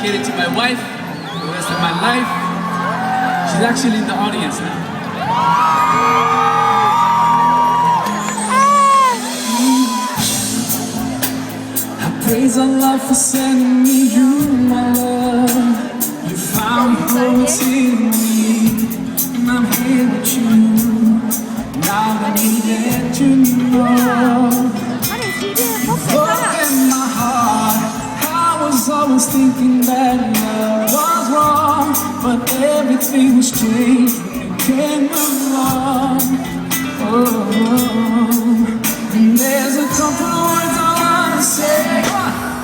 dedicated to my wife for the rest of my life. She's actually in the audience now. I praise Allah for sending me you, my love. You found hope in me, and I'm here with you. Now I needed to know. In my heart, I was always thinking that love was wrong, but everything was changed when you came along. Oh, and there's a couple of words I wanna say.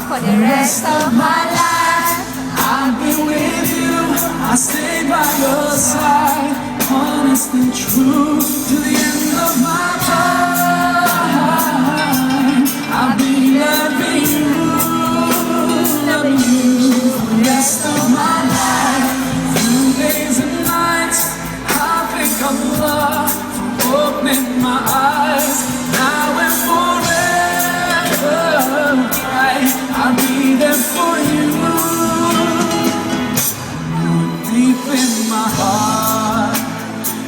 For the rest of my life, I'll be with you, I'll stay by your side, honest and true to the end of my time. I'll be loving you for the rest of my life. Through days and nights, I'll thank Allah for opening my eyes. Now and forever, I'll be there for you. Deep in my heart,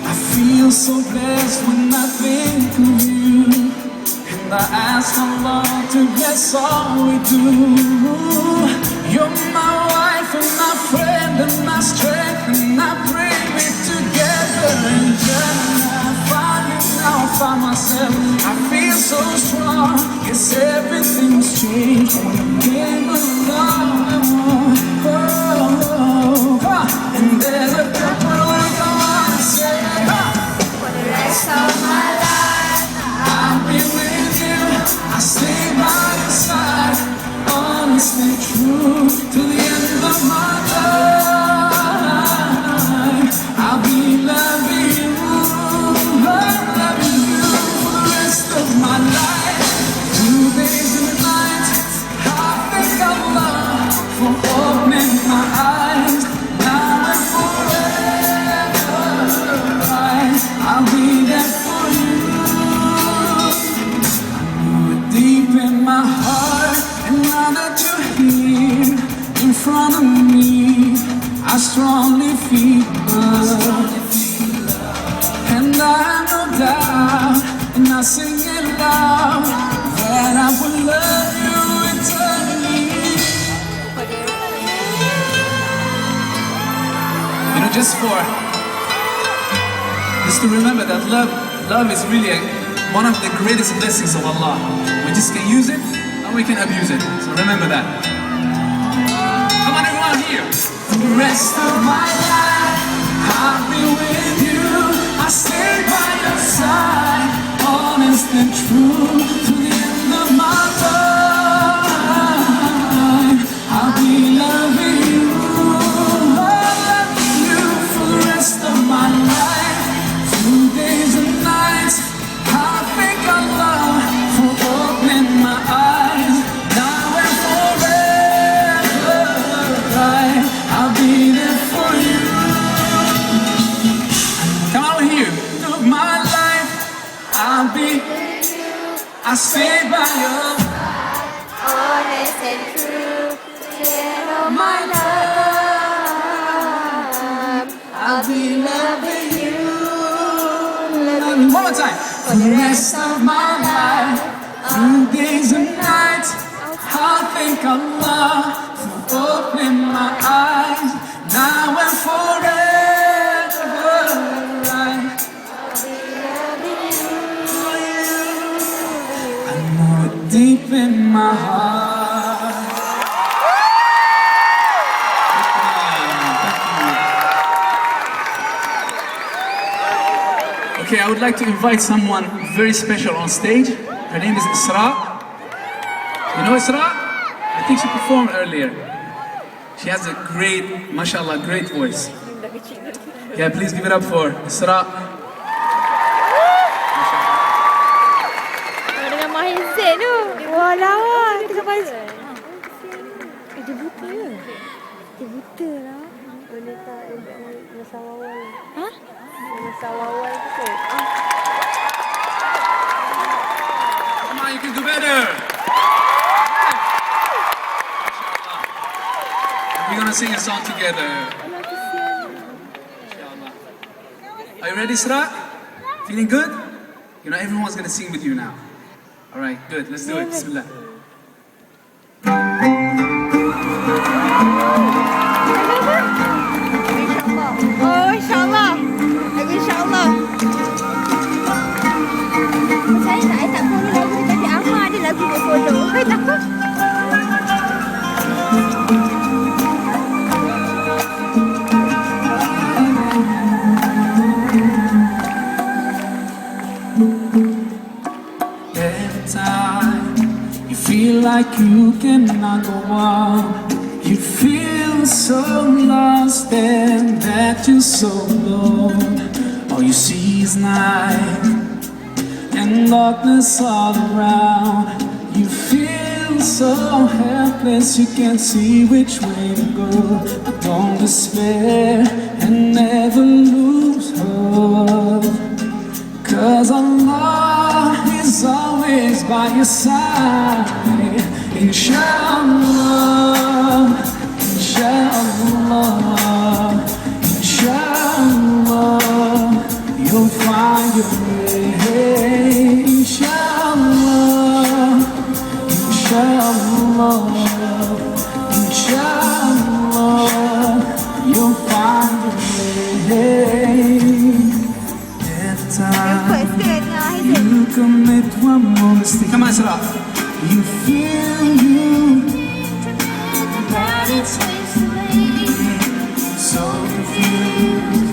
I feel so blessed when I think of you. And I ask Allah to bless all we do. You're my wife and my friend and my strength, and I pray we're together in Jannah. I finally now find myself, I feel so strong. Yes, everything's changed when you came along. And there's a couple of words I wanna say. for the rest of my life, I'll be with you, I'll stay by your side, honest and true to the end of my life. I'll be loving you, loving you for the rest of my life. Through days and nights, I thank Allah for opening my eyes. Now and forever, I'll be there for you. Deep in my heart, and now that you're here in front of me, I strongly feel love. And I have no doubt, and I sing it loud, that I will love you eternally. You know, just to remember that love is really one of the greatest blessings of Allah. We just can use it and we can abuse it. So remember that. Come on, everyone here. For the rest of my life, I'll be with you. I'll stay by your side, honest and true to the end of my time. I'll be loving you, loving you for the rest of my life. Through days and nights, I thank Allah for opening my eyes. Now and forever, I'll be there for you. Come on here. Through my life, I'll stay by your side, honest and true to the end of my life. I'll be loving you. One more time. For the rest of my life, through days and nights, I'll thank Allah for opening my eyes. Now and forever, I'll be loving you. I know it deep in my heart. Okay, I would like to invite someone very special on stage. Her name is Isra. You know Isra? I think she performed earlier. She has a great, mashallah, great voice. Yeah, please give it up for Isra. Dengan Maher Zain tu. Wah, lawa. Kita sampai. Dia buta ke? Dia buta lah. Wanita masa awal. Ha? Masa awal tu. Come on, you can do better. We we're gonna sing a song together. Inshallah. Are you ready, Isra? Feeling good? You know, everyone's gonna sing with you now. All right, good. Let's do it. Bismillah. Oh, insyaAllah. Lagi insyaAllah. Saya tak follow lagu ni tadi. Amma ada lagu dia follow. Saya takut. Every time you feel like you cannot go on, you feel so lost and that you're so alone. All you see is night and darkness all around. You feel so helpless, you can't see which way to go. But don't despair and never lose hope, 'cause Allah is always by your side. Inshallah, inshallah, inshallah, you'll find your way. Inshallah, inshallah, inshallah, you'll find your way. Every time you commit one more mistake, come on, Isra. You feel that it's so confused.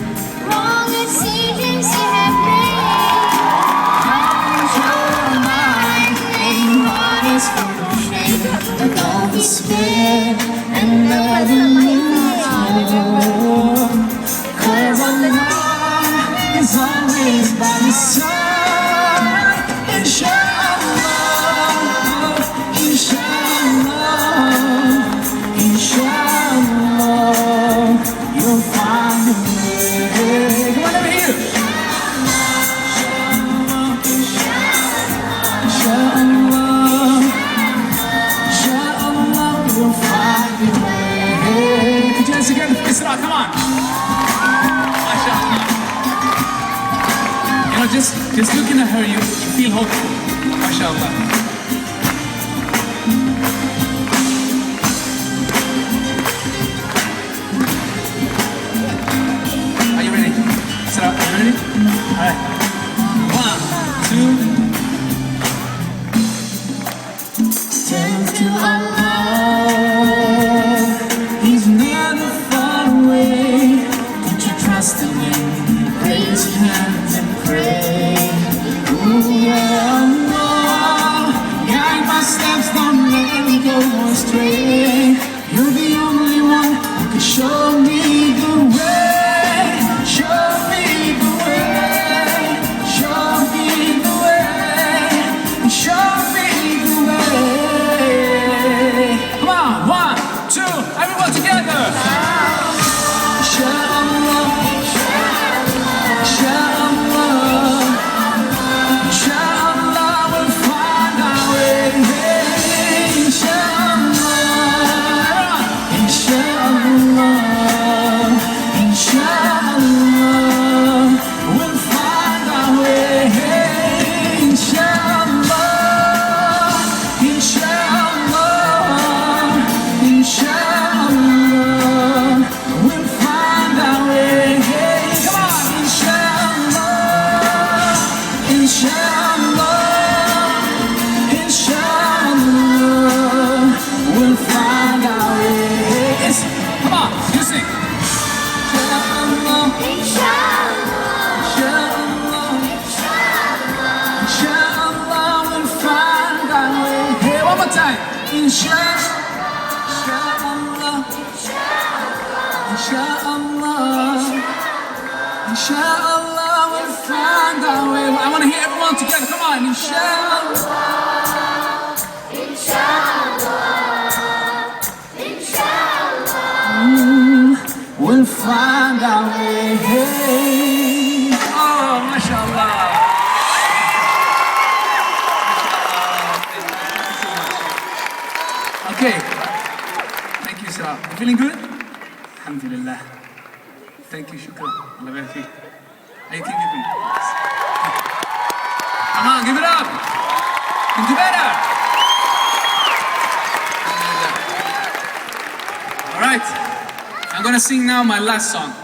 Wrong decisions you have made. How's your mind? And your heart is full of shame. But don't despair and never lose hope, 'cause Allah is always by your side. Inshallah, inshallah, inshallah, you'll find a way. Come on, let me hear you. Inshallah, inshallah, you'll find a way. Put your hands together, Isra, come on. MashaAllah. You know, just looking at her, you feel hopeful. MashaAllah. Are you ready? Isra, are you ready? All right. 1, 2. Thank you, Allah. He's never far away. Put your trust in Him. Raise your hands and pray. Ooh, yeah, Allah. Guide my steps, don't let me go astray. You're the only one who can show me the way. Show me the way. Show me the way. Show me the way. Come on, 1, 2, everyone together. Inshallah, inshallah, inshallah, we'll find our way. Inshallah, inshallah, inshallah, we'll find our way. Inshallah, inshallah, inshallah, we'll find our way. Come on, inshallah, inshallah, inshallah, we'll find our way. Come on, you sing. Inshallah, inshallah, inshallah, we'll find our way. Hey, one more time. Inshallah, inshallah, inshallah, we'll find our way. I want to hear everyone together. Come on, inshallah. We'll find our way. Oh, mashallah. Okay. Thank you, sir. You feeling good? Alhamdulillah. Thank you, shukran. Allah barik feek. How you think you've been? Come on, give it up. You can do better. All right. I'm gonna sing now my last song.